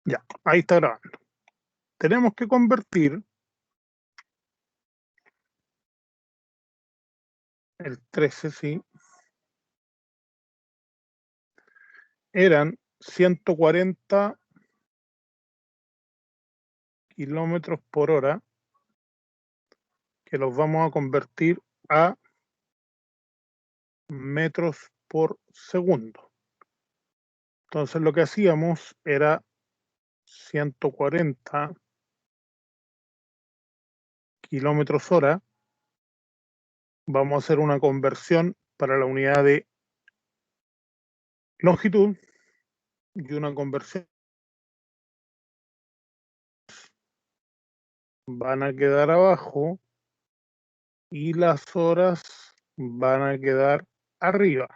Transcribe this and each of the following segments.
Ya, ahí está grabando. Tenemos que convertir el 13, sí. Eran 140 kilómetros por hora, que los vamos a convertir a metros por segundo. Entonces lo que hacíamos era 140 kilómetros hora. Vamos a hacer una conversión para la unidad de longitud y una conversión. Van a quedar abajo y las horas van a quedar arriba.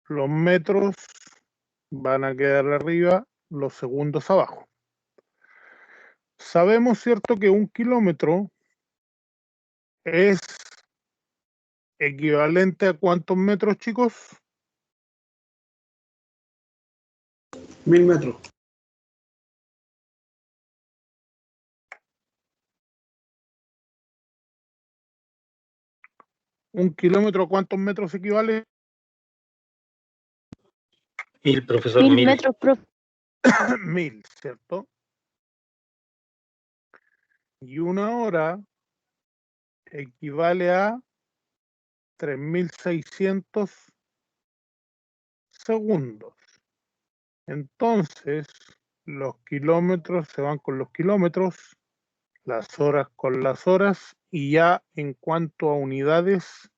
Los metros van a quedar arriba, los segundos abajo. Sabemos, ¿cierto?, que 1 kilómetro es equivalente a ¿cuántos metros, chicos? 1000 metros. ¿1 kilómetro a cuántos metros equivale? 1000, profesor, 1000 1000. metros, profe. 1000, ¿cierto? Y 1 hora equivale a 3600 segundos. Entonces, los kilómetros se van con los kilómetros, las horas con las horas, y ya en cuanto a unidades,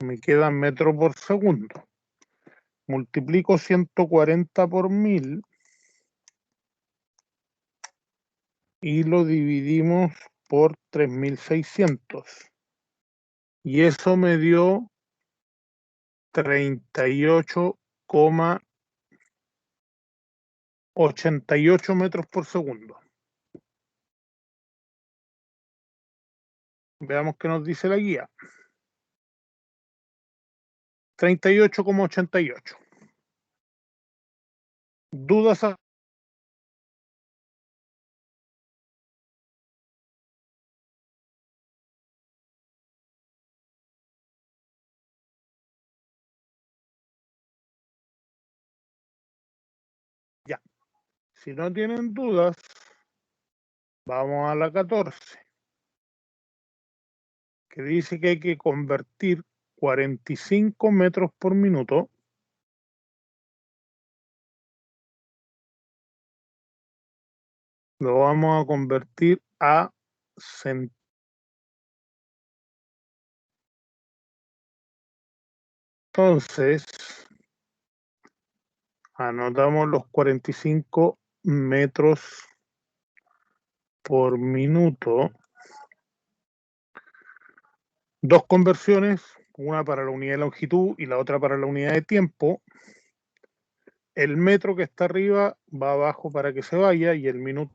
me queda metro por segundo. Multiplico 140 por 1000 y lo dividimos por 3600. Y eso me dio 38,88 metros por segundo. Veamos qué nos dice la guía. 38,88. ¿Dudas? Ya. Si no tienen dudas, vamos a la 14, que dice que hay que convertir 45 metros por minuto lo vamos a convertir a centímetros. Entonces, anotamos los 45 metros por minuto. Dos conversiones, una para la unidad de longitud y la otra para la unidad de tiempo. El metro que está arriba va abajo para que se vaya y el minuto.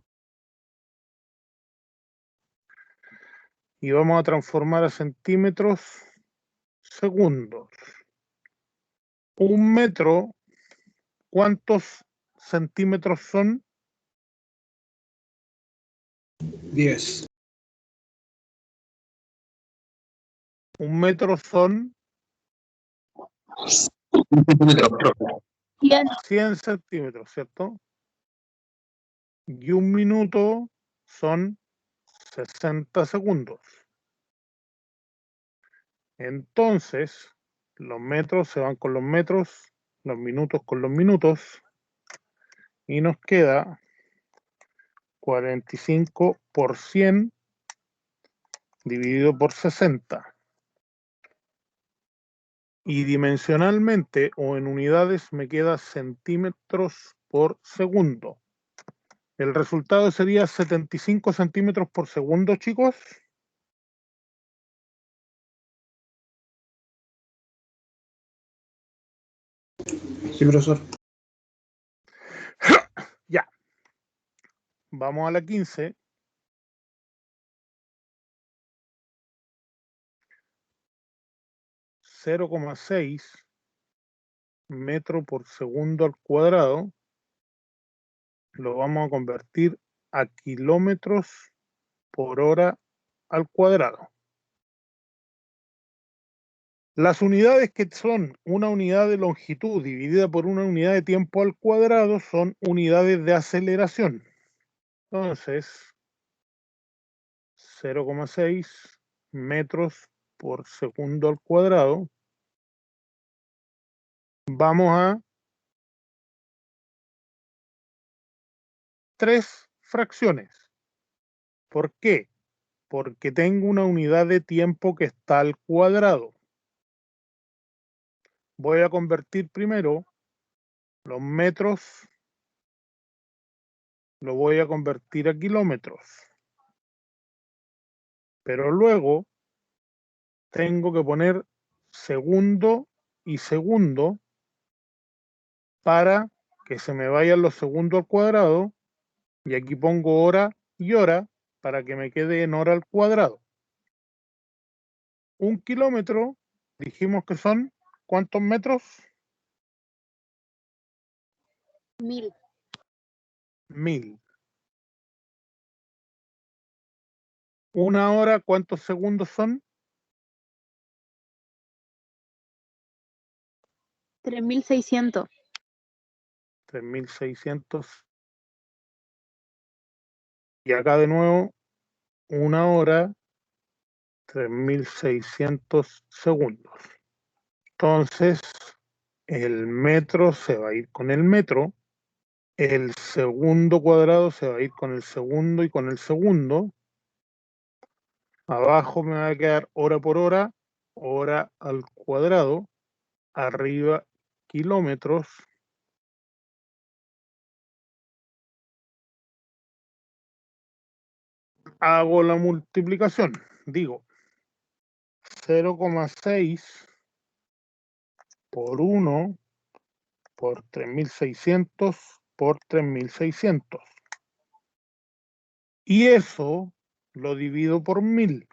Y vamos a transformar a centímetros segundos. 1 metro, ¿cuántos centímetros son? 10. 1 metro son 100 centímetros, ¿cierto? Y 1 minuto son 60 segundos. Entonces, los metros se van con los metros, los minutos con los minutos, y nos queda 45 por 100 dividido por 60. Y dimensionalmente o en unidades me queda centímetros por segundo. El resultado sería 75 centímetros por segundo, chicos. Sí, profesor. Ya. Vamos a la 15. $0,6 metro por segundo al cuadrado lo vamos a convertir a kilómetros por hora al cuadrado. Las unidades que son una unidad de longitud dividida por una unidad de tiempo al cuadrado son unidades de aceleración. Entonces, 0,6 metros por segundo al cuadrado. Vamos a 3 fracciones. ¿Por qué? Porque tengo una unidad de tiempo que está al cuadrado. Voy a convertir primero los metros, lo voy a convertir a kilómetros. Pero luego tengo que poner segundo y segundo para que se me vayan los segundos al cuadrado, y aquí pongo hora y hora para que me quede en hora al cuadrado. Un kilómetro, dijimos que son, ¿cuántos metros? 1000. 1000. Una hora, ¿cuántos segundos son? 3600. 3600. Y acá de nuevo, una hora, 3600 segundos. Entonces, el metro se va a ir con el metro, el segundo cuadrado se va a ir con el segundo y con el segundo. Abajo me va a quedar hora por hora, hora al cuadrado, arriba kilómetros. Hago la multiplicación, digo 0,6 por 1 por 3600 por 3600. Y eso lo divido por 1000.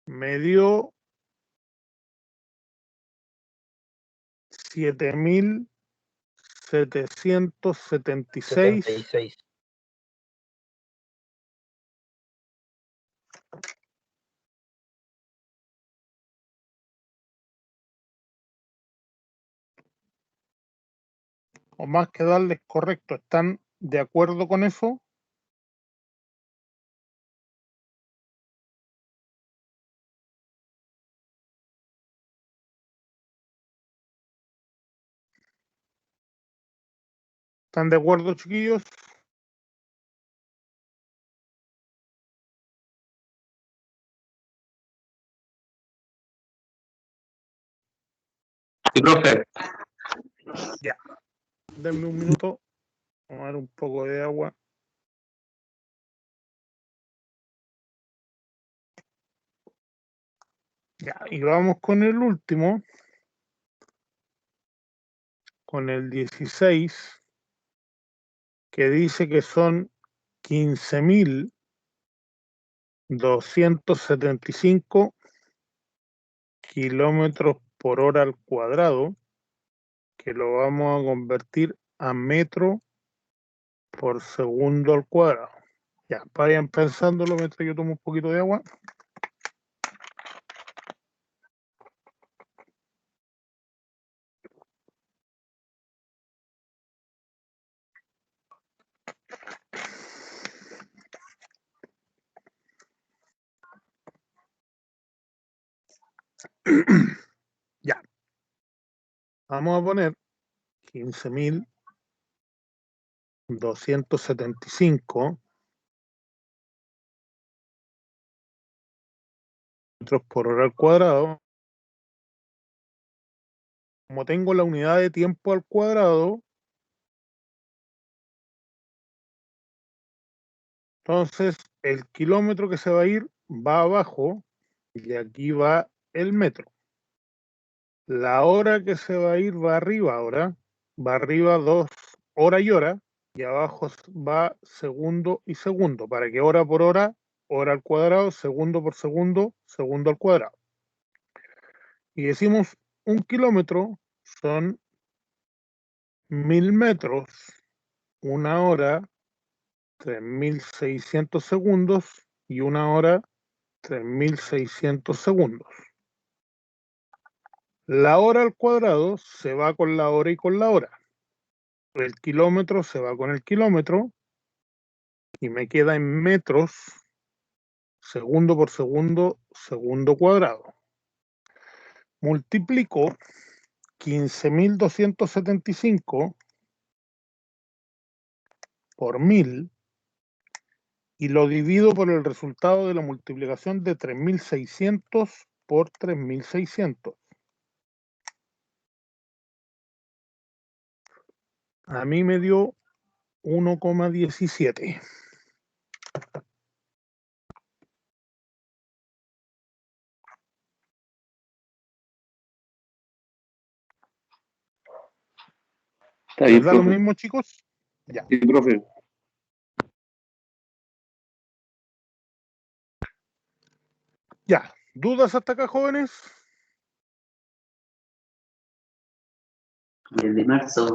Me dio 7776. 76. O más que darles correcto, ¿están de acuerdo con eso? ¿Están de acuerdo, chiquillos? Sí, profe. Ya. Denme un minuto. Vamos a dar un poco de agua. Ya, y vamos con el último. Con el 16, que dice que son 15.275 kilómetros por hora al cuadrado, que lo vamos a convertir a metro por segundo al cuadrado. Ya, vayan pensándolo mientras yo tomo un poquito de agua. Ya. Vamos a poner 15.275 metros por hora al cuadrado. Como tengo la unidad de tiempo al cuadrado, entonces el kilómetro que se va a ir va abajo y aquí va el metro. La hora que se va a ir va arriba ahora, va arriba 2 hora y hora, y abajo va segundo y segundo, para que hora por hora, hora al cuadrado, segundo por segundo, segundo al cuadrado. y decimos 1 kilómetro son 1000 metros, 1 hora, 3600 segundos y 1 hora, 3600 segundos. La hora al cuadrado se va con la hora y con la hora. El kilómetro se va con el kilómetro y me queda en metros, segundo por segundo, segundo cuadrado. Multiplico 15.275 por 1000 y lo divido por el resultado de la multiplicación de 3600 por 3600. A mí me dio 1,17. Está bien, ¿Les da lo profe. mismo, chicos? Ya. Sí, profe. Ya. ¿Dudas hasta acá, jóvenes? Y el de marzo.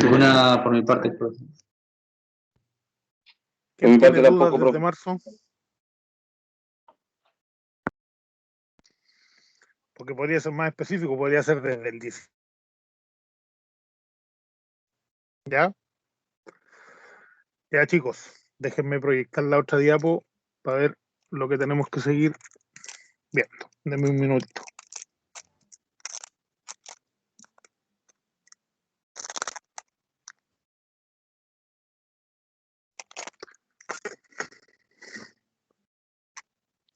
Ninguna por mi parte, profe. Por ¿Quién mi parte tiene dudas tampoco, desde profe. marzo? Porque podría ser más específico, podría ser desde el 10. ¿Ya? Ya, chicos, déjenme proyectar la otra diapo para ver lo que tenemos que seguir viendo. Denme un minutito.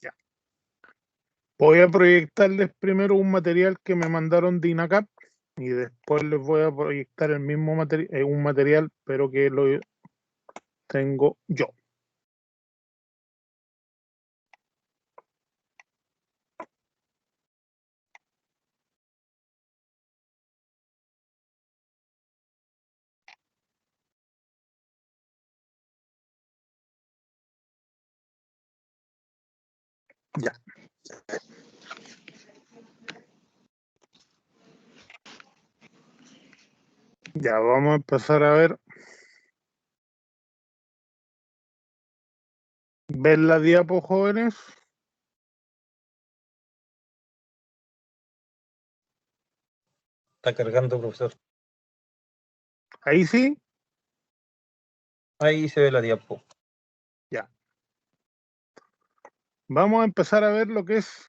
Ya. Voy a proyectarles primero un material que me mandaron de INACAP y después les voy a proyectar el mismo material, un material, pero que lo tengo yo. Ya. Ya, vamos a empezar a ver. ¿Ven la diapo, jóvenes? Está cargando, profesor. Ahí sí. Ahí se ve la diapo. Ya. Vamos a empezar a ver lo que es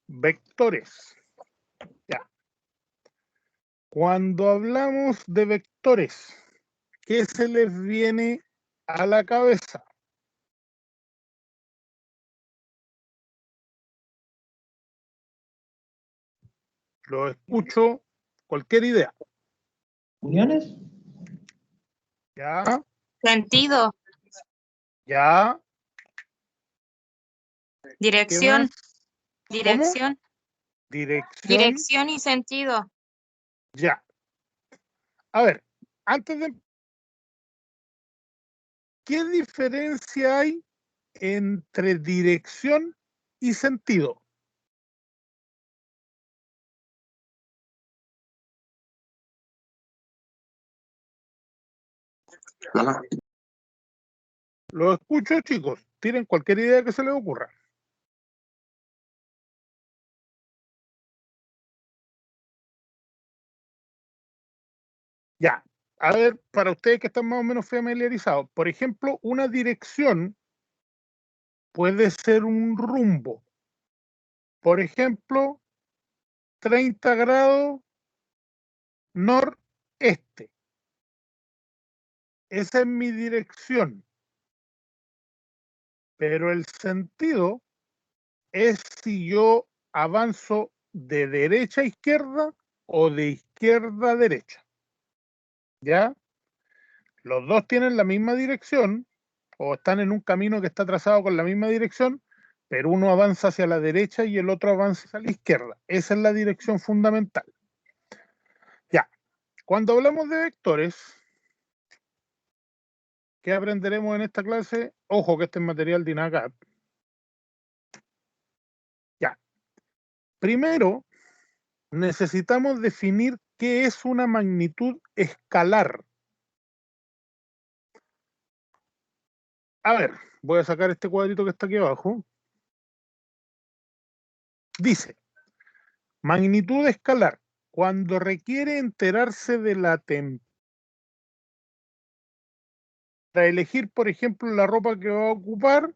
vectores. Ya. Cuando hablamos de vectores, ¿qué se les viene a la cabeza? Lo escucho, cualquier idea. ¿Uniones? Ya, Sentido, ya. ¿Qué dirección, más? dirección, Dirección. dirección y sentido. Ya. A ver, antes de... ¿Qué diferencia hay entre dirección y sentido? Lo escucho, chicos. Tiren cualquier idea que se les ocurra. Ya. A ver, para ustedes que están más o menos familiarizados, por ejemplo, una dirección puede ser un rumbo. Por ejemplo, 30 grados noreste. Esa es mi dirección. Pero el sentido es si yo avanzo de derecha a izquierda o de izquierda a derecha. ¿Ya? Los dos tienen la misma dirección o están en un camino que está trazado con la misma dirección, pero uno avanza hacia la derecha y el otro avanza hacia la izquierda. Esa es la dirección fundamental. Ya. Cuando hablamos de vectores, ¿qué aprenderemos en esta clase? Ojo que este es material de INACAP. Ya. Primero, necesitamos definir qué es una magnitud escalar. A ver, voy a sacar este cuadrito que está aquí abajo. Dice, magnitud escalar, cuando requiere enterarse de la temperatura, para elegir, por ejemplo, la ropa que va a ocupar,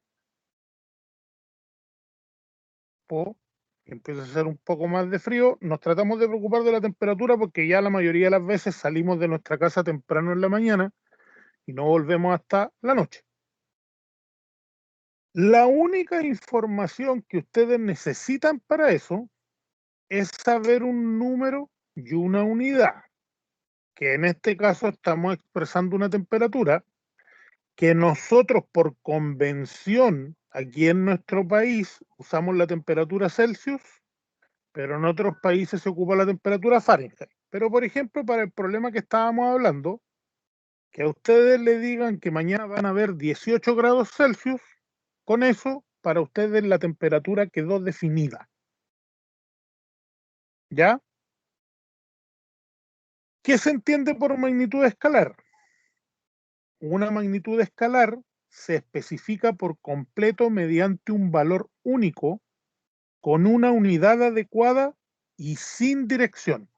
o empieza a hacer un poco más de frío, nos tratamos de preocupar de la temperatura porque ya la mayoría de las veces salimos de nuestra casa temprano en la mañana y no volvemos hasta la noche. La única información que ustedes necesitan para eso es saber un número y una unidad, que en este caso estamos expresando una temperatura que nosotros por convención aquí en nuestro país usamos la temperatura Celsius, pero en otros países se ocupa la temperatura Fahrenheit. Pero por ejemplo, para el problema que estábamos hablando, que a ustedes le digan que mañana van a haber 18 grados Celsius, con eso para ustedes la temperatura quedó definida. ¿Ya? ¿Qué se entiende por magnitud escalar? Una magnitud escalar se especifica por completo mediante un valor único con una unidad adecuada y sin dirección.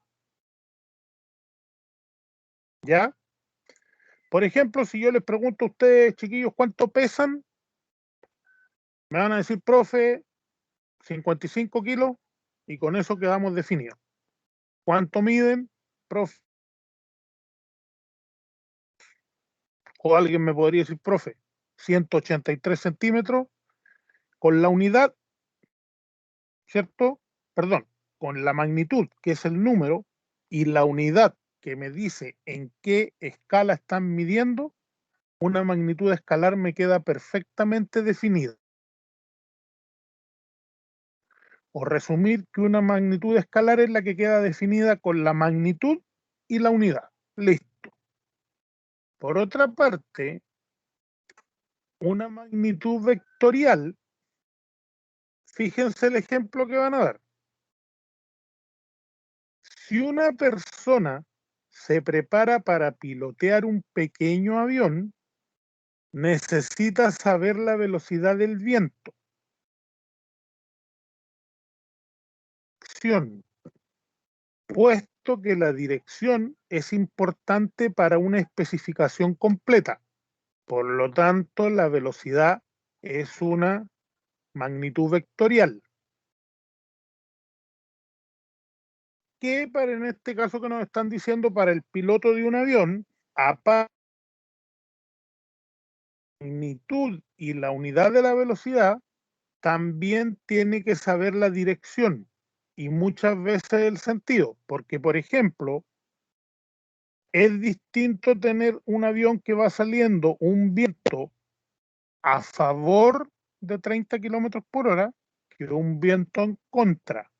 ¿Ya? Por ejemplo, si yo les pregunto a ustedes, chiquillos, ¿cuánto pesan? Me van a decir, profe, 55 kilos, y con eso quedamos definidos. ¿Cuánto miden? Profe. O alguien me podría decir, profe, 183 centímetros, con la unidad, ¿cierto? Perdón, con la magnitud, que es el número, y la unidad que me dice en qué escala están midiendo, una magnitud escalar me queda perfectamente definida. O resumir que una magnitud escalar es la que queda definida con la magnitud y la unidad. Listo. Por otra parte, una magnitud vectorial, fíjense el ejemplo que van a dar. Si una persona se prepara para pilotear un pequeño avión, necesita saber la velocidad del viento. Puesto que la dirección es importante para una especificación completa. Por lo tanto, la velocidad es una magnitud vectorial. Que para en este caso que nos están diciendo para el piloto de un avión, aparte de la magnitud y la unidad de la velocidad, también tiene que saber la dirección y muchas veces el sentido, porque por ejemplo, es distinto tener un avión que va saliendo un viento a favor de 30 kilómetros por hora que un viento en contra.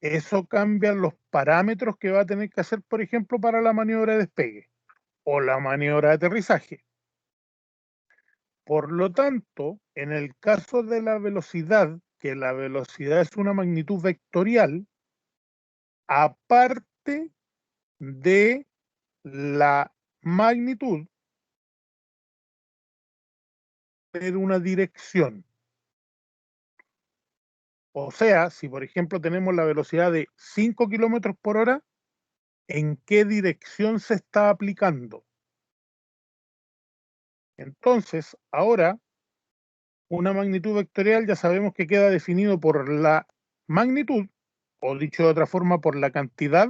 Eso cambia los parámetros que va a tener que hacer, por ejemplo, para la maniobra de despegue o la maniobra de aterrizaje. Por lo tanto, en el caso de la velocidad, que la velocidad es una magnitud vectorial, aparte de la magnitud, tener una dirección. O sea, si por ejemplo tenemos la velocidad de 5 kilómetros por hora, ¿en qué dirección se está aplicando? Entonces, ahora, una magnitud vectorial ya sabemos que queda definido por la magnitud, o dicho de otra forma, por la cantidad,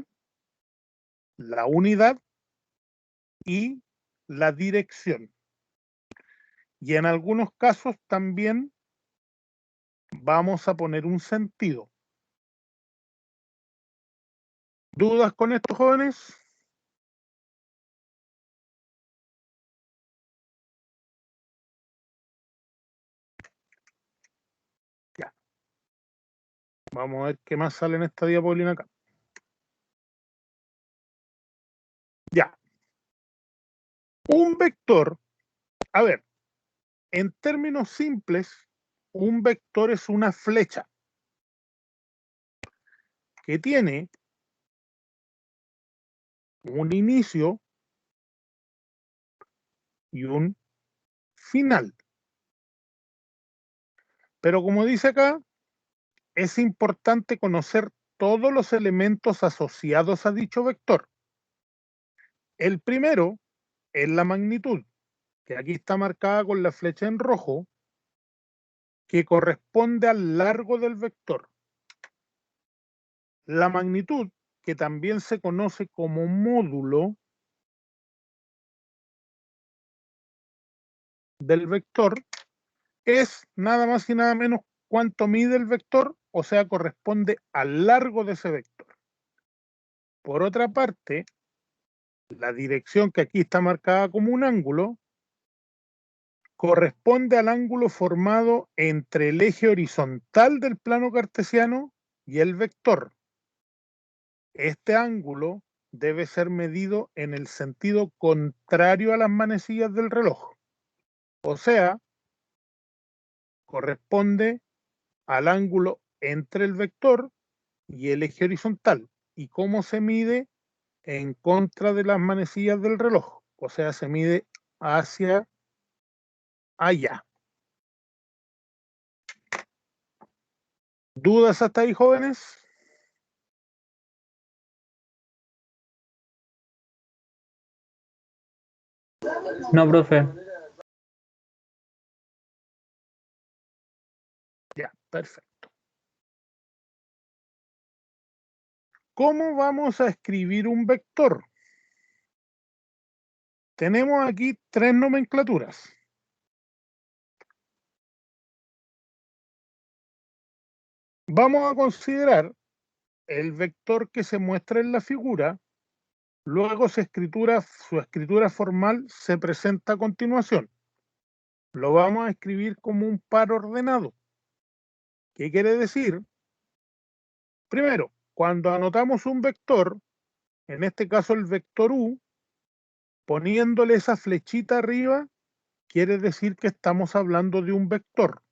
la unidad y la dirección. Y en algunos casos también vamos a poner un sentido. ¿Dudas con esto, jóvenes? Ya. Vamos a ver qué más sale en esta diapositiva acá. Ya. Un vector, a ver, en términos simples, un vector es una flecha que tiene un inicio y un final. Pero como dice acá, es importante conocer todos los elementos asociados a dicho vector. El primero es la magnitud, que aquí está marcada con la flecha en rojo, que corresponde al largo del vector. La magnitud, que también se conoce como módulo del vector, es nada más y nada menos cuánto mide el vector, o sea, corresponde al largo de ese vector. Por otra parte, la dirección, que aquí está marcada como un ángulo, corresponde al ángulo formado entre el eje horizontal del plano cartesiano y el vector. Este ángulo debe ser medido en el sentido contrario a las manecillas del reloj. O sea, corresponde al ángulo entre el vector y el eje horizontal. ¿Y cómo se mide? En contra de las manecillas del reloj. O sea, se mide hacia allá. ¿Dudas hasta ahí, jóvenes? No, profe. Ya, perfecto. ¿Cómo vamos a escribir un vector? Tenemos aquí tres nomenclaturas. Vamos a considerar el vector que se muestra en la figura, luego su escritura formal se presenta a continuación. Lo vamos a escribir como un par ordenado. ¿Qué quiere decir? Primero, cuando anotamos un vector, en este caso el vector U, poniéndole esa flechita arriba, quiere decir que estamos hablando de un vector.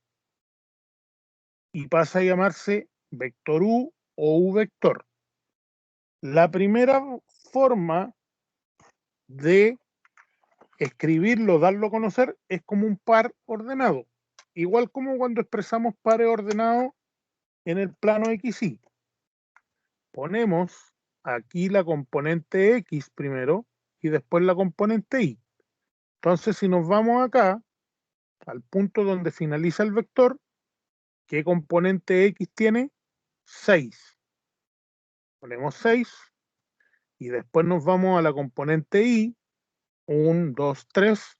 Y pasa a llamarse vector U o U vector. La primera forma de escribirlo, darlo a conocer, es como un par ordenado. Igual como cuando expresamos pares ordenados en el plano XY. Ponemos aquí la componente X primero y después la componente Y. Entonces, si nos vamos acá, al punto donde finaliza el vector, ¿qué componente X tiene? 6. Ponemos 6 y después nos vamos a la componente Y, 1, 2, 3,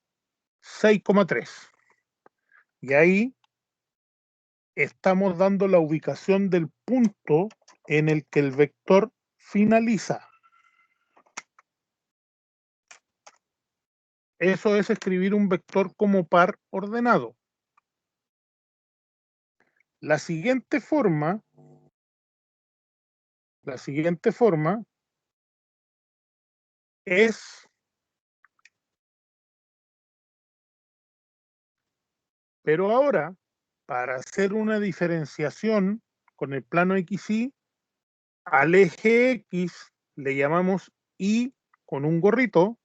6,3. Y ahí estamos dando la ubicación del punto en el que el vector finaliza. Eso es escribir un vector como par ordenado. La siguiente forma es, pero ahora, para hacer una diferenciación con el plano XY, al eje X le llamamos Y con un gorrito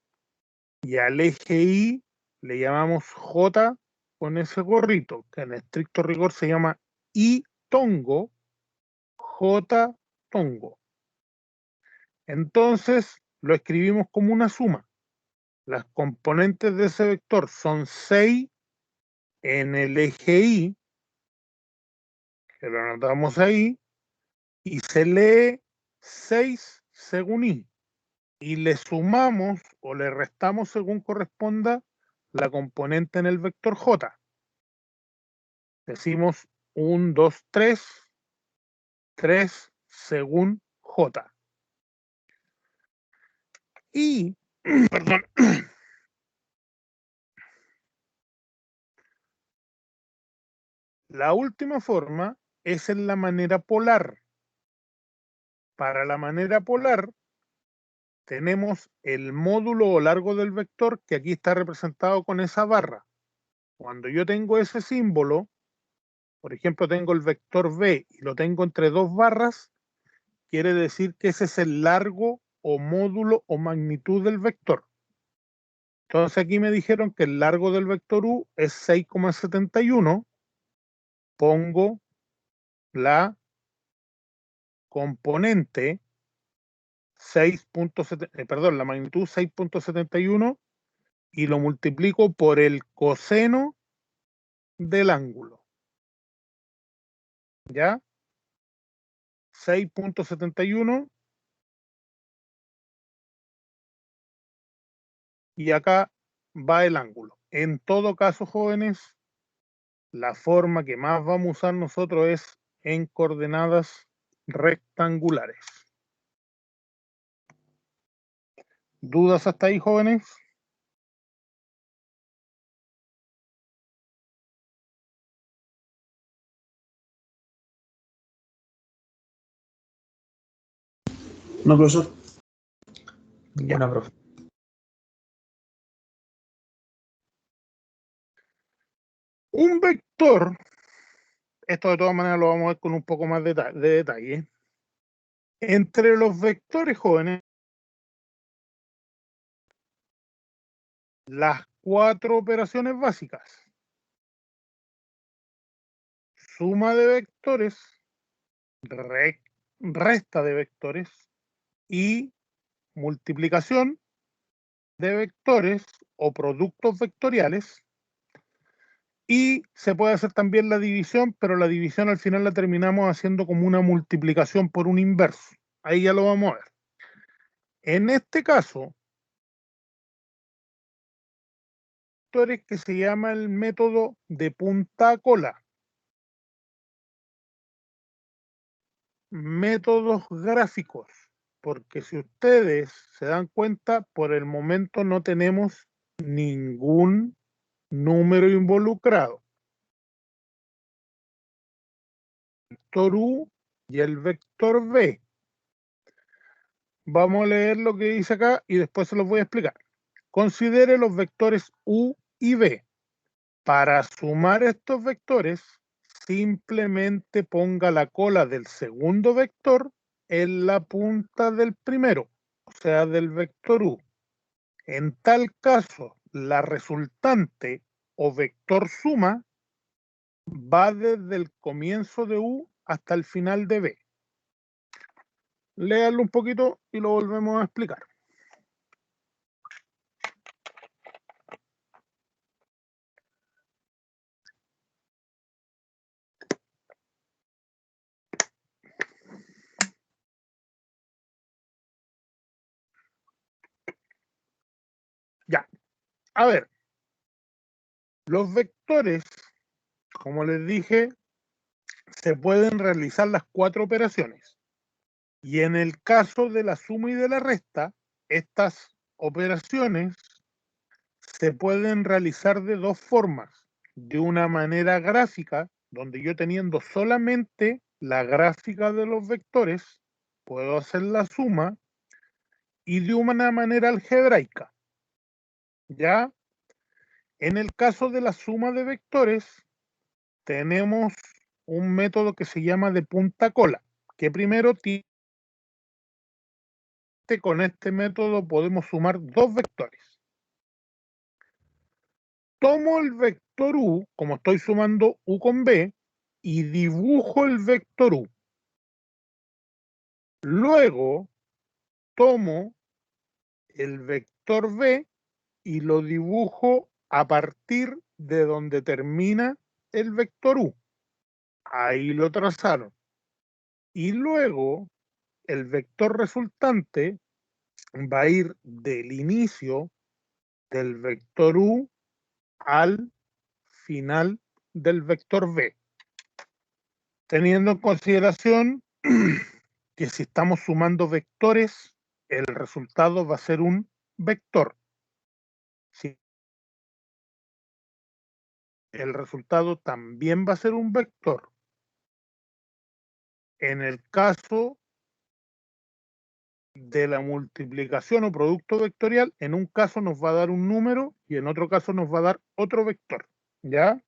y al eje Y le llamamos J con ese gorrito, que en estricto rigor se llama Y tongo, J tongo. Entonces lo escribimos como una suma. Las componentes de ese vector son 6 en el eje Y, que lo anotamos ahí, y se lee 6 según Y. Y le sumamos o le restamos según corresponda la componente en el vector J. Decimos 1, 2, 3, 3 según J. Y, perdón, la última forma es en la manera polar. Para la manera polar tenemos el módulo o largo del vector, que aquí está representado con esa barra. Cuando yo tengo ese símbolo, por ejemplo, tengo el vector B y lo tengo entre dos barras, quiere decir que ese es el largo o módulo o magnitud del vector. Entonces aquí me dijeron que el largo del vector U es 6,71. Pongo la componente 6.7, perdón, la magnitud 6.71 y lo multiplico por el coseno del ángulo. ¿Ya? 6.71 y acá va el ángulo. En todo caso, jóvenes, la forma que más vamos a usar nosotros es en coordenadas rectangulares. ¿Dudas hasta ahí, jóvenes? No, profesor. Ya. Ninguna, profe. Un vector, esto de todas maneras lo vamos a ver con un poco más de detalle. Entre los vectores, jóvenes, las 4 operaciones básicas: suma de vectores, resta de vectores y multiplicación de vectores o productos vectoriales. Y se puede hacer también la división, pero la división al final la terminamos haciendo como una multiplicación por un inverso. Ahí ya lo vamos a ver. En este caso, que se llama el método de punta a cola. Métodos gráficos, porque si ustedes se dan cuenta, por el momento no tenemos ningún número involucrado. El vector U y el vector V. Vamos a leer lo que dice acá y después se los voy a explicar. Considere los vectores U y V. Para sumar estos vectores, simplemente ponga la cola del segundo vector en la punta del primero, o sea, del vector U. En tal caso, la resultante o vector suma va desde el comienzo de U hasta el final de V. Léanlo un poquito y lo volvemos a explicar. Ya, a ver, los vectores, como les dije, se pueden realizar las 4 operaciones. Y en el caso de la suma y de la resta, estas operaciones se pueden realizar de 2 formas. De una manera gráfica, donde yo teniendo solamente la gráfica de los vectores, puedo hacer la suma, y de una manera algebraica. ¿Ya? En el caso de la suma de vectores, tenemos un método que se llama de punta cola, que primero con este método podemos sumar 2 vectores. Tomo el vector U, como estoy sumando U con B, y dibujo el vector U. Luego, tomo el vector B y lo dibujo a partir de donde termina el vector U. Ahí lo trazaron. Y luego, el vector resultante va a ir del inicio del vector U al final del vector B, teniendo en consideración que si estamos sumando vectores, el resultado va a ser un vector. Si el resultado también va a ser un vector. En el caso de la multiplicación o producto vectorial, en un caso nos va a dar un número y en otro caso nos va a dar otro vector. ¿Ya?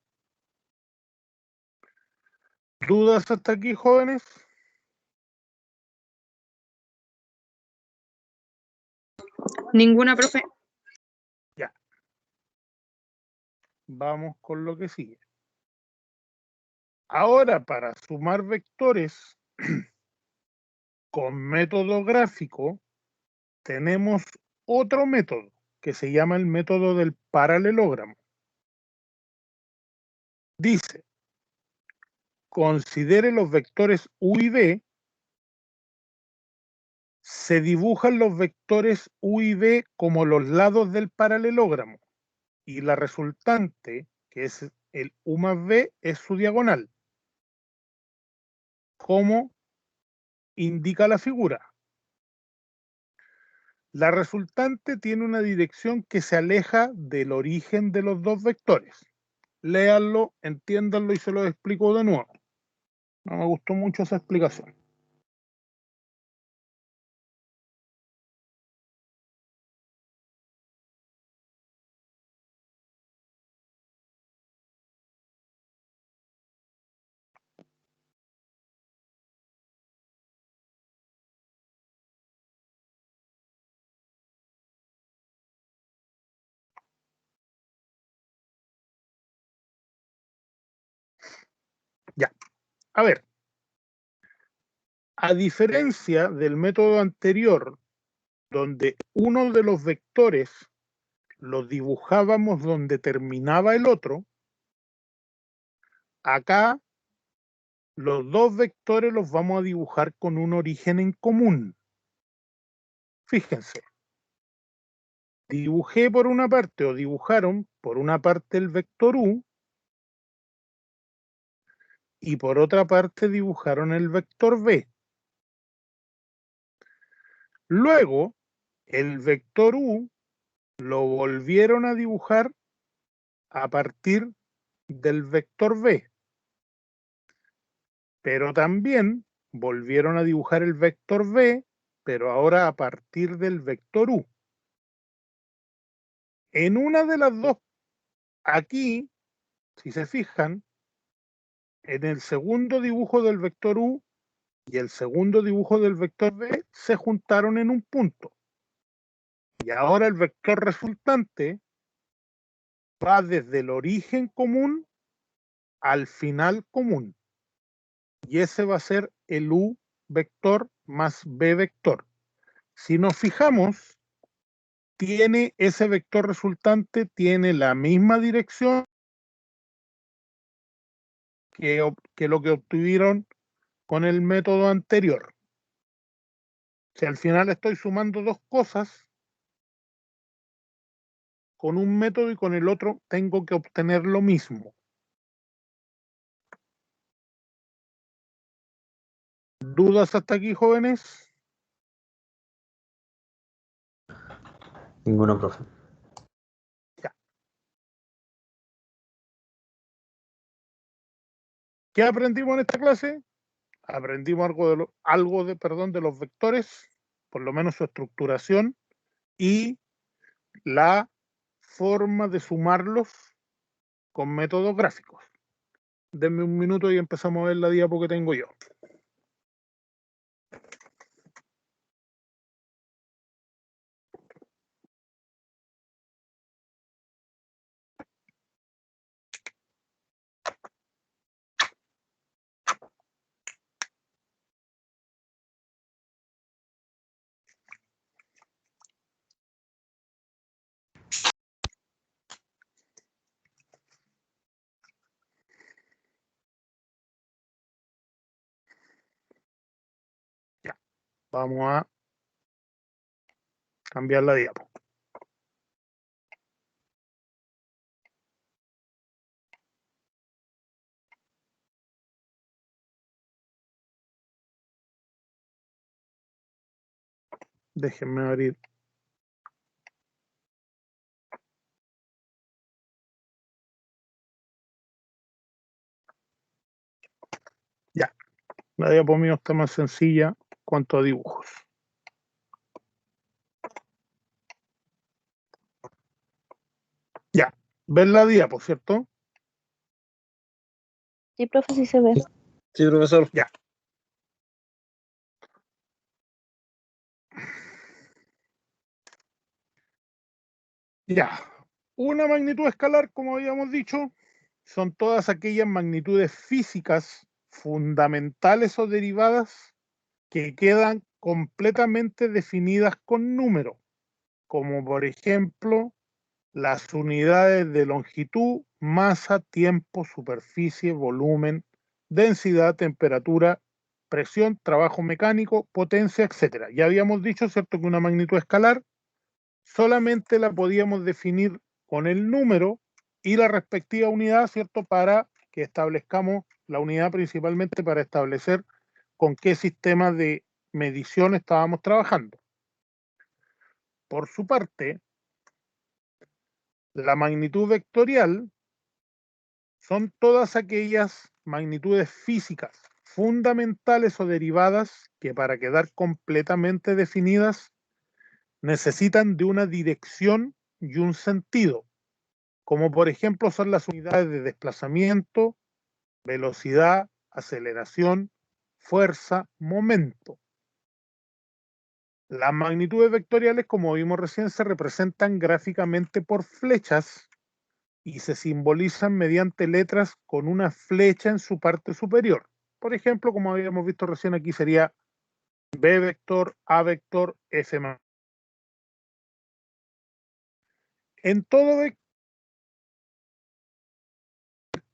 ¿Dudas hasta aquí, jóvenes? Ninguna, profe. Vamos con lo que sigue. Ahora, para sumar vectores con método gráfico, tenemos otro método que se llama el método del paralelogramo. Dice, considere los vectores U y V. Se dibujan los vectores U y V como los lados del paralelogramo y la resultante, que es el U más V, es su diagonal, como indica la figura. La resultante tiene una dirección que se aleja del origen de los dos vectores. Léanlo, entiéndanlo y se lo explico de nuevo. No me gustó mucho esa explicación. Ya, a ver. A diferencia del método anterior, donde uno de los vectores lo dibujábamos donde terminaba el otro, acá los dos vectores los vamos a dibujar con un origen en común. Fíjense, dibujé por una parte o dibujaron por una parte el vector U y por otra parte dibujaron el vector V. Luego, el vector U lo volvieron a dibujar a partir del vector V. Pero también volvieron a dibujar el vector V, pero ahora a partir del vector U. En una de las dos, aquí, si se fijan, en el segundo dibujo del vector U y el segundo dibujo del vector V se juntaron en un punto. Y ahora el vector resultante va desde el origen común al final común. Y ese va a ser el U vector más B vector. Si nos fijamos, tiene ese vector resultante, tiene la misma dirección que lo que obtuvieron con el método anterior. Si al final estoy sumando dos cosas, con un método y con el otro tengo que obtener lo mismo. ¿Dudas hasta aquí, jóvenes? Ninguno, profe. Ya. ¿Qué aprendimos en esta clase? Aprendimos algo de los vectores, por lo menos su estructuración y la forma de sumarlos con métodos gráficos. Denme un minuto y empezamos a ver la diapo que tengo yo. Ya, vamos a cambiar la diapo. Déjenme abrir. Ya, la diapo mío está más sencilla cuanto a dibujos. Ya, ven la diapo, ¿cierto? Sí, profe, sí se ve. Sí, profesor. Ya. Ya. Una magnitud escalar, como habíamos dicho, son todas aquellas magnitudes físicas fundamentales o derivadas que quedan completamente definidas con números, como por ejemplo las unidades de longitud, masa, tiempo, superficie, volumen, densidad, temperatura, presión, trabajo mecánico, potencia, etc. Ya habíamos dicho, ¿cierto?, que una magnitud escalar solamente la podíamos definir con el número y la respectiva unidad, ¿cierto?, para que establezcamos la unidad principalmente para establecer con qué sistema de medición estábamos trabajando. Por su parte, la magnitud vectorial son todas aquellas magnitudes físicas fundamentales o derivadas que para quedar completamente definidas necesitan de una dirección y un sentido, como por ejemplo son las unidades de desplazamiento, velocidad, aceleración, fuerza, momento. Las magnitudes vectoriales, como vimos recién, se representan gráficamente por flechas y se simbolizan mediante letras con una flecha en su parte superior. Por ejemplo, como habíamos visto recién aquí, sería B vector, A vector, F más. En todo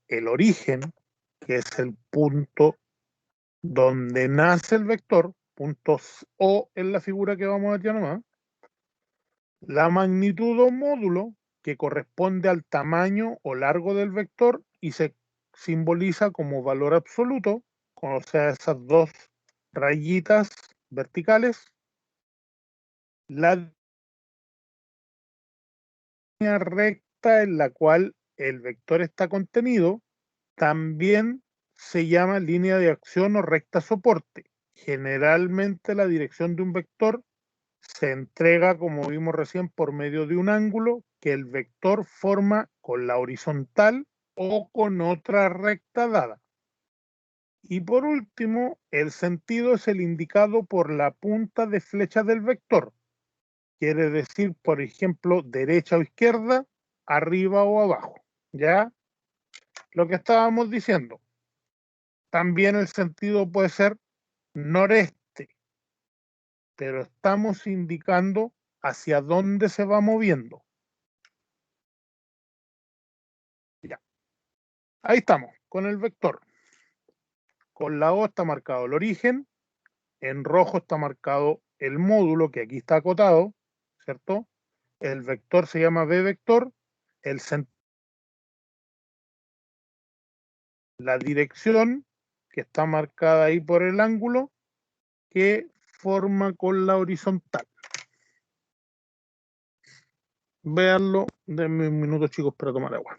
el origen, que es el punto donde nace el vector, puntos O en la figura que vamos a ver ya nomás, la magnitud o módulo, que corresponde al tamaño o largo del vector y se simboliza como valor absoluto, o sea, esas dos rayitas verticales, la línea recta en la cual el vector está contenido, también se llama línea de acción o recta soporte. Generalmente la dirección de un vector se entrega, como vimos recién, por medio de un ángulo que el vector forma con la horizontal o con otra recta dada. Y por último, el sentido es el indicado por la punta de flecha del vector. Quiere decir, por ejemplo, derecha o izquierda, arriba o abajo. ¿Ya? Lo que estábamos diciendo. También el sentido puede ser noreste, pero estamos indicando hacia dónde se va moviendo. Ya. Ahí estamos, con el vector. Con la O está marcado el origen, en rojo está marcado el módulo, que aquí está acotado, ¿cierto? El vector se llama B vector, la dirección, que está marcada ahí por el ángulo, que forma con la horizontal. Véanlo, denme un minuto, chicos, para tomar agua.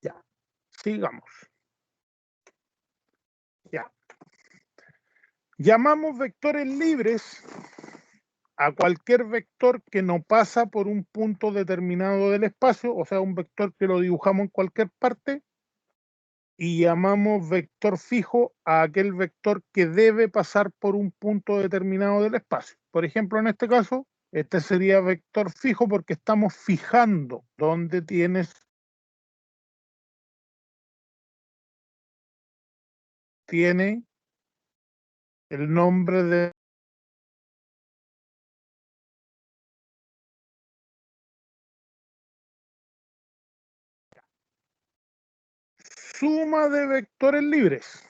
Ya, sigamos. Ya. Llamamos vectores libres a cualquier vector que no pasa por un punto determinado del espacio, o sea, un vector que lo dibujamos en cualquier parte, y llamamos vector fijo a aquel vector que debe pasar por un punto determinado del espacio. Por ejemplo, en este caso, este sería vector fijo porque estamos fijando dónde tiene el nombre de suma de vectores libres.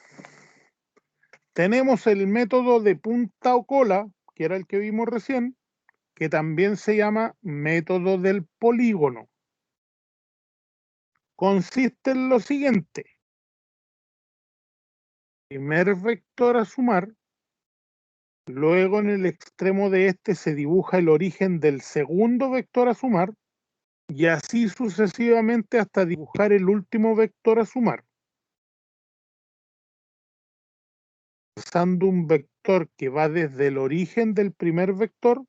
Tenemos el método de punta o cola, que era el que vimos recién, que también se llama método del polígono. Consiste en lo siguiente. Primer vector a sumar, luego en el extremo de este se dibuja el origen del segundo vector a sumar, y así sucesivamente hasta dibujar el último vector a sumar. trazando un vector que va desde el origen del primer vector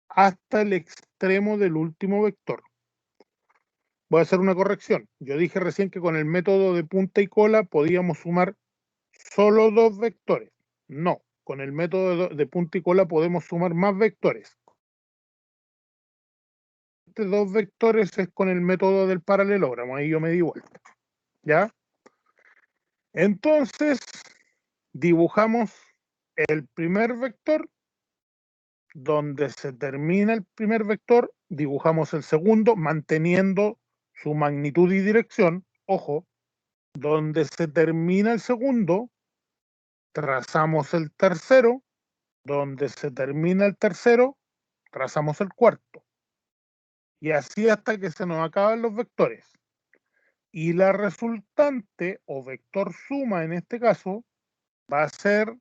hasta el extremo del último vector. Voy a hacer una corrección. Yo dije recién que con el método de punta y cola podíamos sumar solo 2 vectores. No, con el método de punta y cola podemos sumar más vectores. Este 2 vectores es con el método del paralelogramo, ahí yo me di vuelta. ¿Ya? Entonces, dibujamos el primer vector. Donde se termina el primer vector, dibujamos el segundo, manteniendo su magnitud y dirección. Ojo, donde se termina el segundo, trazamos el tercero. Donde se termina el tercero, trazamos el cuarto. Y así hasta que se nos acaban los vectores. Y la resultante, o vector suma en este caso, va a ser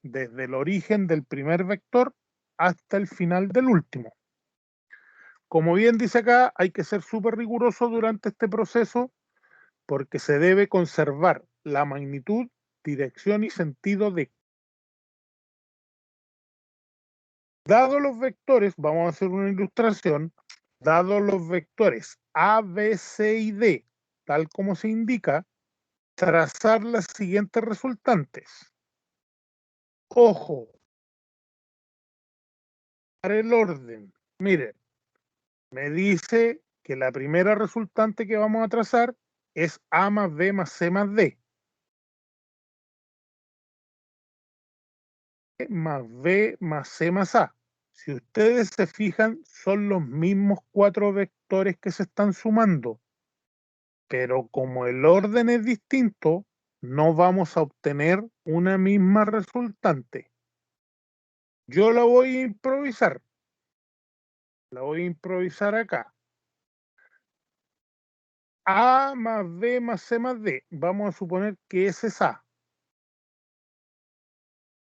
desde el origen del primer vector hasta el final del último. Como bien dice acá, hay que ser súper riguroso durante este proceso porque se debe conservar la magnitud, dirección y sentido de. Dados los vectores, vamos a hacer una ilustración, dados los vectores A, B, C y D, tal como se indica, trazar las siguientes resultantes. Ojo, para el orden, miren, me dice que la primera resultante que vamos a trazar es A más B más C más D. Más B más C más A. Si ustedes se fijan, son los mismos 4 vectores que se están sumando, pero como el orden es distinto, no vamos a obtener una misma resultante. Yo la voy a improvisar. La voy a improvisar acá. A más B más C más D. Vamos a suponer que ese es A.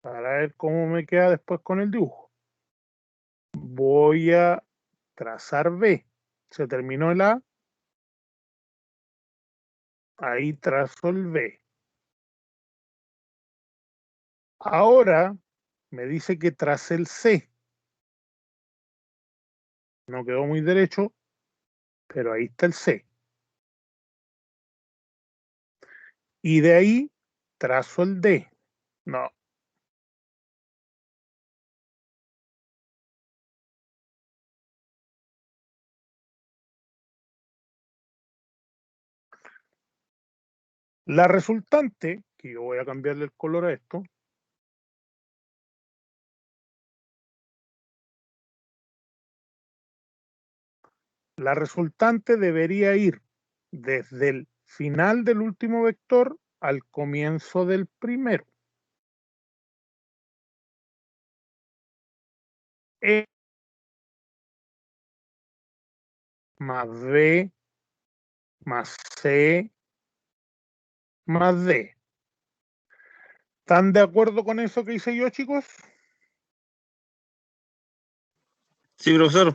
Para ver cómo me queda después con el dibujo. Voy a trazar B. Se terminó el A. Ahí trazo el B. Ahora me dice que trace el C. No quedó muy derecho, pero ahí está el C. Y de ahí trazo el D. No. La resultante, que yo voy a cambiarle el color a esto, la resultante debería ir desde el final del último vector al comienzo del primero. E más B más C más D. ¿Están de acuerdo con eso que hice yo, chicos? Sí, profesor.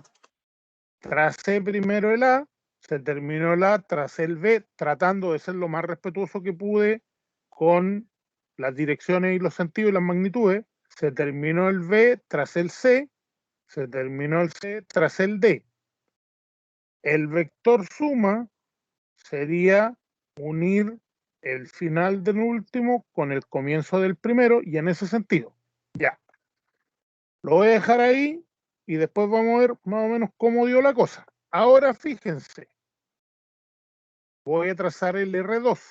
Tracé primero el A, se terminó el A, tracé el B, tratando de ser lo más respetuoso que pude con las direcciones y los sentidos y las magnitudes. Se terminó el B, tracé el C, se terminó el C, tracé el D. El vector suma sería unir el final del último con el comienzo del primero y en ese sentido. Ya. Lo voy a dejar ahí y después vamos a ver más o menos cómo dio la cosa. Ahora fíjense, voy a trazar el R2.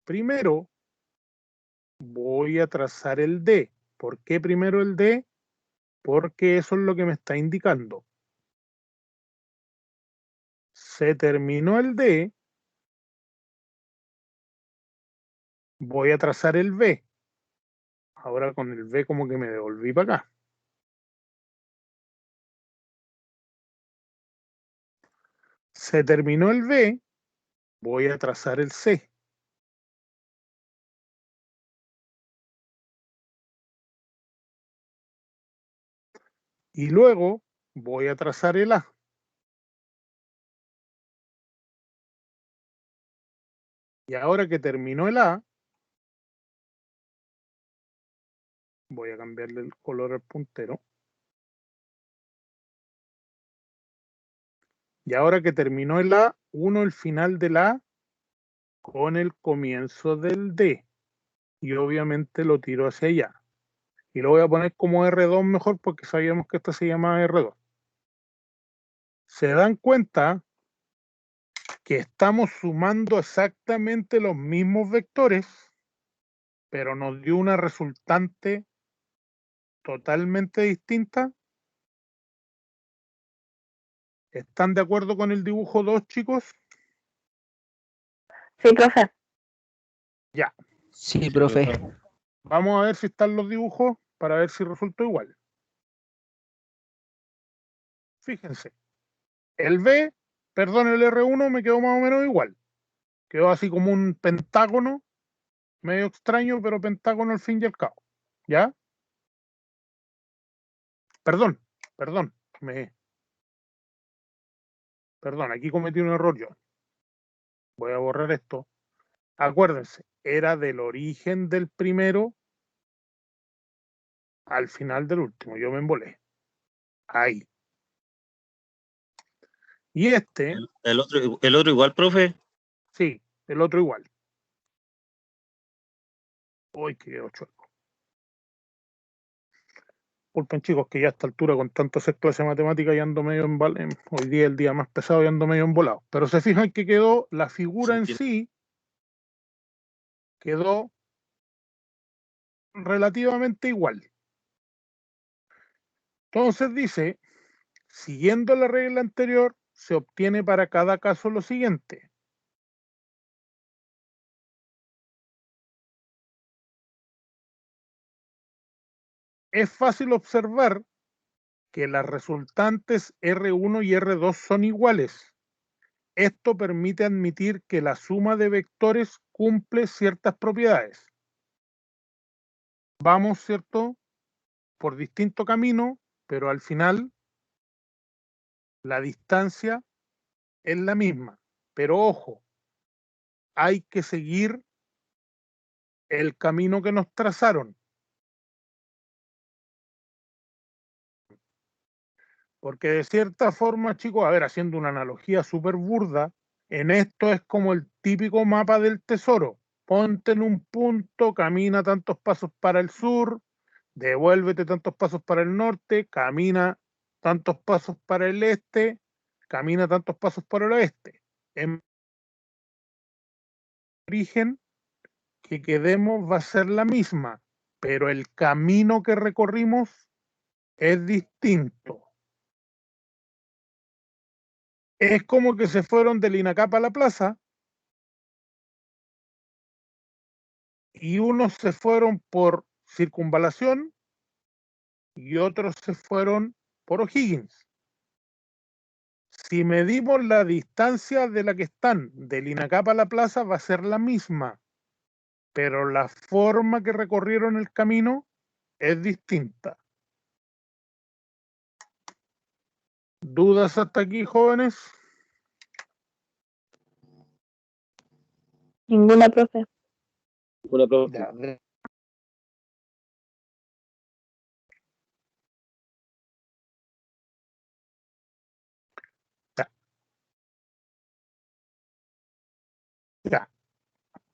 Primero voy a trazar el D. ¿Por qué primero el D? Porque eso es lo que me está indicando. Se terminó el D, voy a trazar el B. Ahora con el B como que me devolví para acá. Se terminó el B, voy a trazar el C. Y luego voy a trazar el A. Y ahora que terminó el A, Voy a cambiarle el color al puntero. Y ahora que terminó el A, uno el final del A con el comienzo del D. Y obviamente lo tiro hacia allá. Y lo voy a poner como R2 mejor porque sabíamos que esto se llama R2. ¿Se dan cuenta que estamos sumando exactamente los mismos vectores, pero nos dio una resultante totalmente distinta? ¿Están de acuerdo con el dibujo 2, chicos? Sí, profe. Ya. Sí, profe. Vamos a ver si están los dibujos para ver si resultó igual. Fíjense. El B, perdón, el R1 me quedó más o menos igual. Quedó así como un pentágono, medio extraño, pero pentágono al fin y al cabo. ¿Ya? Perdón, aquí cometí un error yo. Voy a borrar esto. Acuérdense, era del origen del primero al final del último. Yo me embolé. Ahí. Y este, El otro igual, profe. sí, el otro igual. Uy, que quedó chueco. Disculpen, chicos, que ya a esta altura con tanto hacer clase de matemática ya ando medio hoy día es el día más pesado y ando medio embolado. Pero se fijan que quedó, la figura en sí quedó relativamente igual. Entonces dice, siguiendo la regla anterior, se obtiene para cada caso lo siguiente. Es fácil observar que las resultantes R1 y R2 son iguales. Esto permite admitir que la suma de vectores cumple ciertas propiedades. Vamos, ¿cierto?, por distinto camino, pero al final la distancia es la misma. Pero ojo, hay que seguir el camino que nos trazaron. Porque de cierta forma, chicos, a ver, haciendo una analogía súper burda, en esto es como el típico mapa del tesoro. Ponte en un punto, camina tantos pasos para el sur, devuélvete tantos pasos para el norte, camina tantos pasos para el este, camina tantos pasos para el oeste. En origen que quedemos va a ser la misma, pero el camino que recorrimos es distinto. Es como que se fueron del INACAP a la plaza y unos se fueron por Circunvalación y otros se fueron por O'Higgins. Si medimos la distancia de la que están del INACAP a la plaza va a ser la misma, pero la forma que recorrieron el camino es distinta. ¿Dudas hasta aquí, jóvenes? Ninguna, profe. Una profe. Ya. Ya.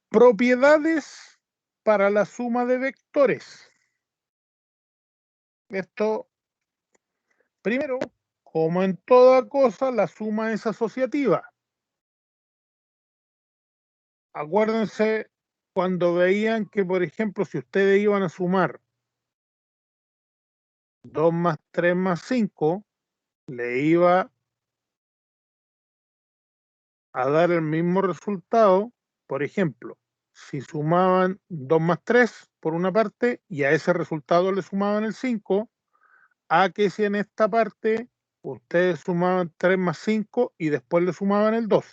Propiedades para la suma de vectores. Esto, primero, como en toda cosa, la suma es asociativa. Acuérdense cuando veían que, por ejemplo, si ustedes iban a sumar 2 más 3 más 5, le iba a dar el mismo resultado. Por ejemplo, si sumaban 2 más 3 por una parte y a ese resultado le sumaban el 5, a que si en esta parte ustedes sumaban 3 más 5 y después le sumaban el 2.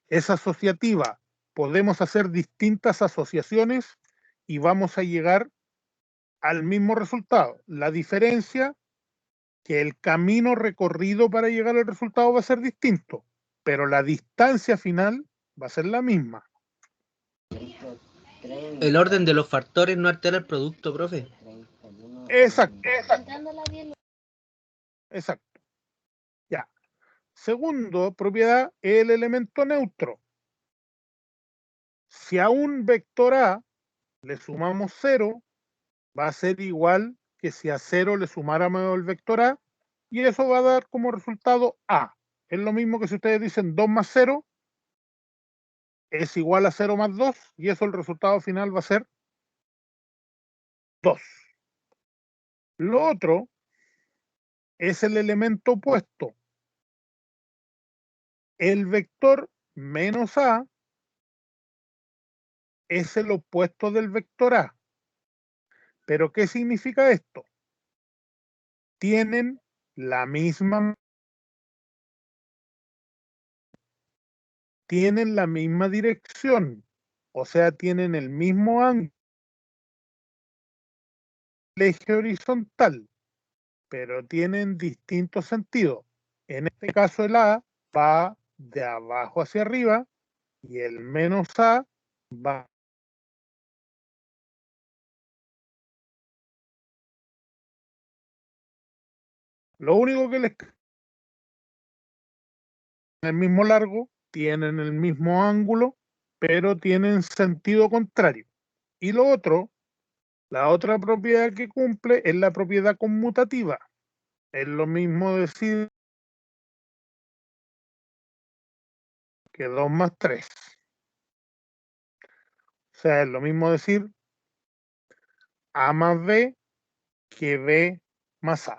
Es asociativa. Podemos hacer distintas asociaciones y vamos a llegar al mismo resultado. La diferencia que el camino recorrido para llegar al resultado va a ser distinto, pero la distancia final va a ser la misma. El orden de los factores no altera el producto, profe. Exacto. Exacto. Ya. Segundo propiedad, el elemento neutro. Si a un vector A le sumamos 0, va a ser igual que si a 0 le sumáramos el vector A, y eso va a dar como resultado A. Es lo mismo que si ustedes dicen 2 más 0 es igual a 0 más 2, y eso el resultado final va a ser 2. Lo otro es el elemento opuesto. El vector menos A es el opuesto del vector A. ¿Pero qué significa esto? Tienen la misma dirección, o sea, tienen el mismo ángulo, el eje horizontal, pero tienen distintos sentidos. En este caso el A va de abajo hacia arriba y el menos A va lo único que les el mismo largo, tienen el mismo ángulo, pero tienen sentido contrario. Y lo otro, la otra propiedad que cumple es la propiedad conmutativa. Es lo mismo decir que 2 más 3. O sea, es lo mismo decir A más B que B más A.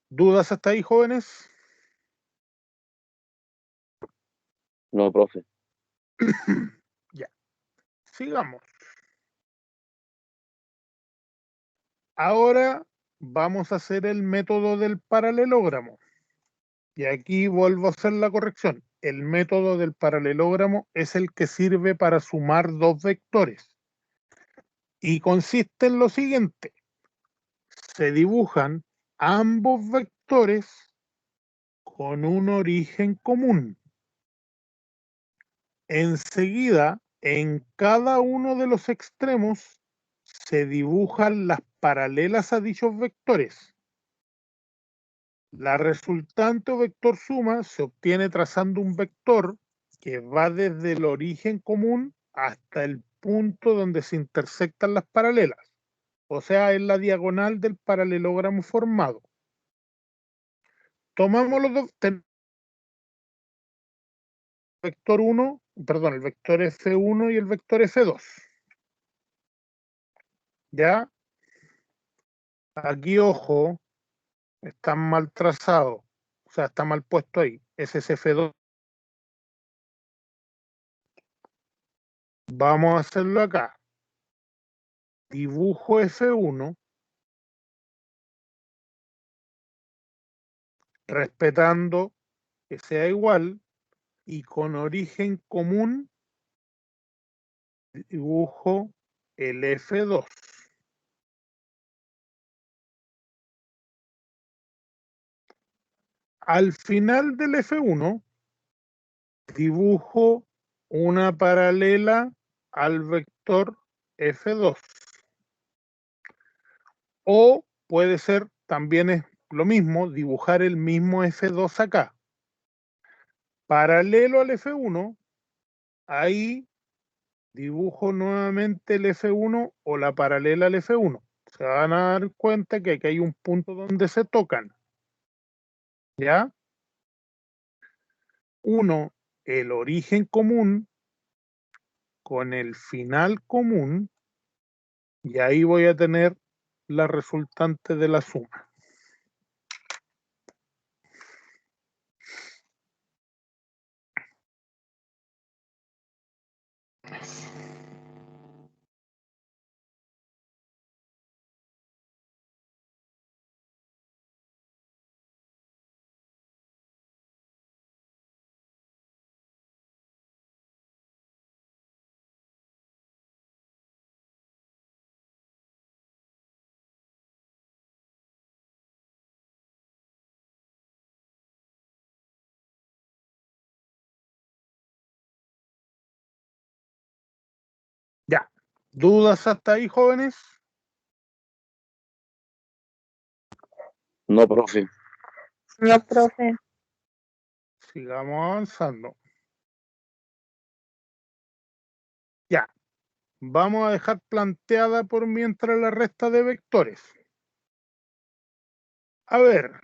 ¿Dudas hasta ahí, jóvenes? No, profe. Ya. Sigamos. Ahora vamos a hacer el método del paralelogramo. Y aquí vuelvo a hacer la corrección. El método del paralelogramo es el que sirve para sumar dos vectores. Y consiste en lo siguiente. Se dibujan ambos vectores con un origen común. Enseguida, en cada uno de los extremos se dibujan las paralelas a dichos vectores. La resultante o vector suma se obtiene trazando un vector que va desde el origen común hasta el punto donde se intersectan las paralelas, o sea, en la diagonal del paralelogramo formado. Tomamos los dos, vector 1, perdón, el vector F1 y el vector F2. ¿Ya? Aquí, ojo, están mal trazados, o sea, está mal puesto ahí. Ese es F2. Vamos a hacerlo acá. Dibujo F1 respetando que sea igual y con origen común dibujo el F2. Al final del F1 dibujo una paralela al vector F2. O puede ser, también es lo mismo, dibujar el mismo F2 acá. Paralelo al F1, ahí dibujo nuevamente el F1 o la paralela al F1. Se van a dar cuenta que aquí hay un punto donde se tocan. ¿Ya? Uno, el origen común con el final común, y ahí voy a tener la resultante de la suma. Ya. ¿Dudas hasta ahí, jóvenes? No, profe. No, profe. Sigamos avanzando. Ya. Vamos a dejar planteada por mientras la resta de vectores. A ver.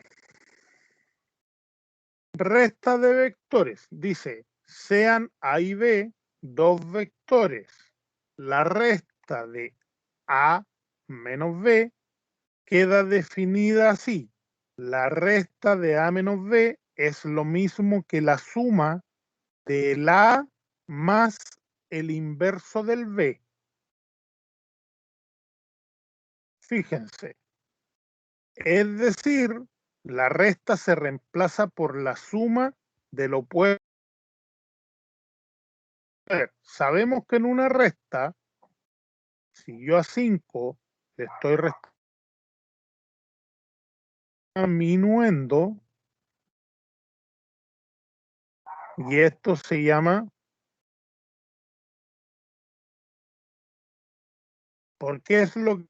Resta de vectores. Dice, sean A y B dos vectores. La resta de A menos B queda definida así. La resta de A menos B es lo mismo que la suma del A más el inverso del B. Fíjense. Es decir, la resta se reemplaza por la suma del opuesto. Sabemos que en una resta, si yo a 5 le estoy restando minuendo, y esto se llama, porque es lo que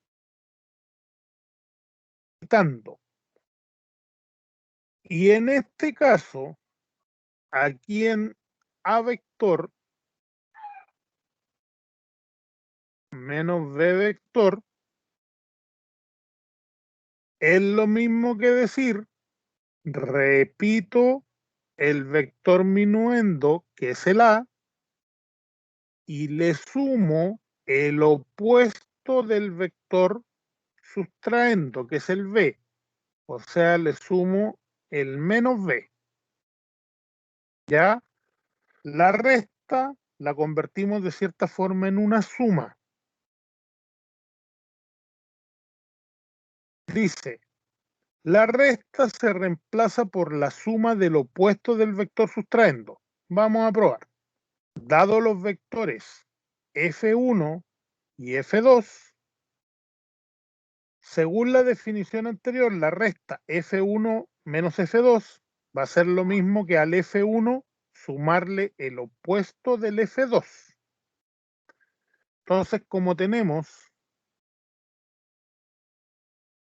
quitando. Y en este caso, aquí en A vector menos B vector, es lo mismo que decir, repito el vector minuendo, que es el A, y le sumo el opuesto del vector sustraendo, que es el B. O sea, le sumo el menos B. ¿Ya? La resta la convertimos de cierta forma en una suma. Dice, la resta se reemplaza por la suma del opuesto del vector sustraendo. Vamos a probar. Dado los vectores F1 y F2, según la definición anterior, la resta F1 menos F2 va a ser lo mismo que al F1 sumarle el opuesto del F2. Entonces, como tenemos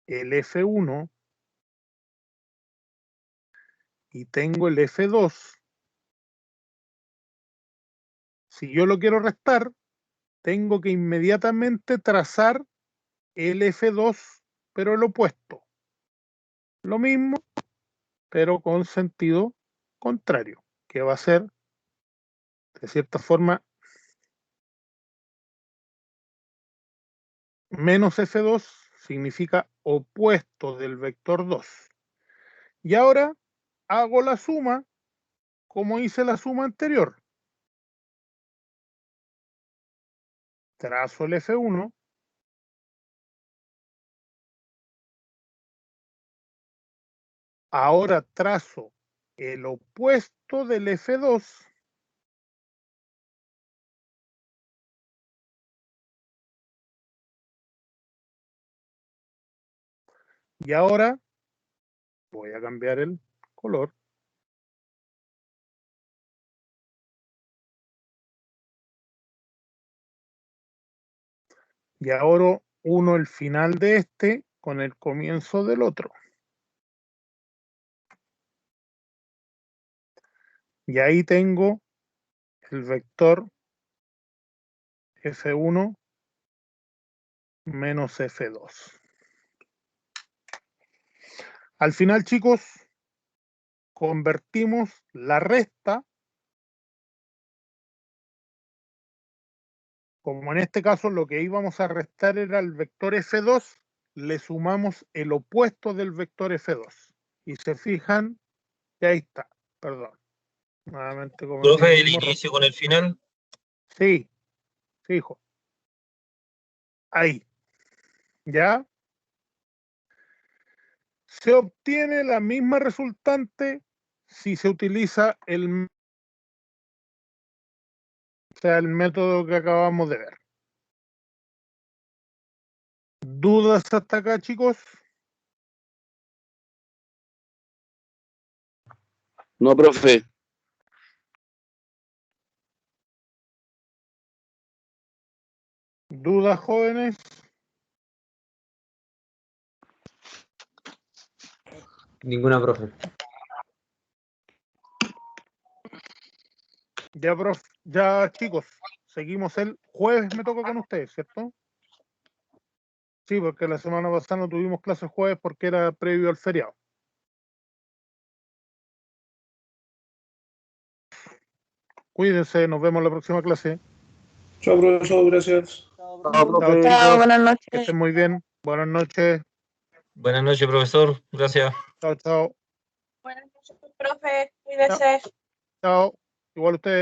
el F1 y tengo el F2, si yo lo quiero restar, tengo que inmediatamente trazar el F2, pero el opuesto. Lo mismo, pero con sentido contrario, que va a ser, de cierta forma, menos F2 significa opuesto del vector 2. Y ahora hago la suma como hice la suma anterior. Trazo el F1. Ahora trazo el opuesto del F2. Y ahora voy a cambiar el color. Y ahora uno el final de este con el comienzo del otro. Y ahí tengo el vector F1 menos F2. Al final, chicos, convertimos la resta, como en este caso lo que íbamos a restar era el vector F2, le sumamos el opuesto del vector F2. Y se fijan, y ahí está, perdón. Nuevamente Profe, el inicio con el final. Sí, fijo. Ahí. ¿Ya? Se obtiene la misma resultante si se utiliza el método que acabamos de ver. ¿Dudas hasta acá, chicos? No, profe. ¿Dudas, jóvenes? Ninguna, profe. Ya, profe, ya chicos, seguimos el jueves, me toca con ustedes, ¿cierto? Sí, porque la semana pasada no tuvimos clases jueves porque era previo al feriado. Cuídense, nos vemos en la próxima clase. Chao, profesor, gracias. Chao, Chao, profe. Chao, chicos, buenas que noches. estén muy bien. Buenas noches. Buenas noches, profesor. Gracias. Chao, chao. Buenas noches, profe. Cuídese. Chao. Igual ustedes.